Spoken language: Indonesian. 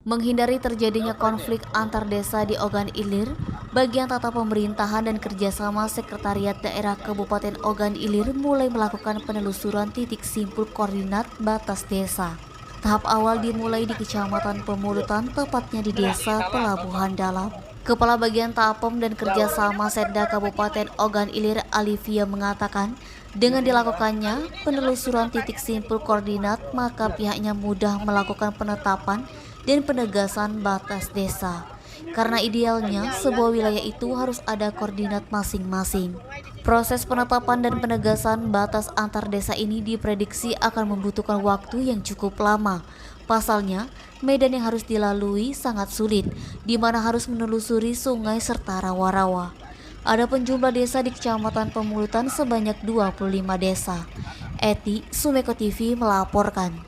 Menghindari terjadinya konflik antar desa di Ogan Ilir, bagian tata pemerintahan dan kerjasama Sekretariat Daerah Kabupaten Ogan Ilir mulai melakukan penelusuran titik simpul koordinat batas desa. Tahap awal dimulai di Kecamatan Pemulutan, tepatnya di Desa Pelabuhan Dalam. Kepala Bagian Tapom dan Kerjasama Setda Kabupaten Ogan Ilir Alivia mengatakan, dengan dilakukannya penelusuran titik simpul koordinat, maka pihaknya mudah melakukan penetapan dan penegasan batas desa. Karena idealnya sebuah wilayah itu harus ada koordinat masing-masing. Proses penetapan dan penegasan batas antar desa ini diprediksi akan membutuhkan waktu yang cukup lama. Pasalnya, medan yang harus dilalui sangat sulit, di mana harus menelusuri sungai serta rawa-rawa. Adapun jumlah desa di Kecamatan Pemulutan sebanyak 25 desa. Eti, Sumeko TV melaporkan.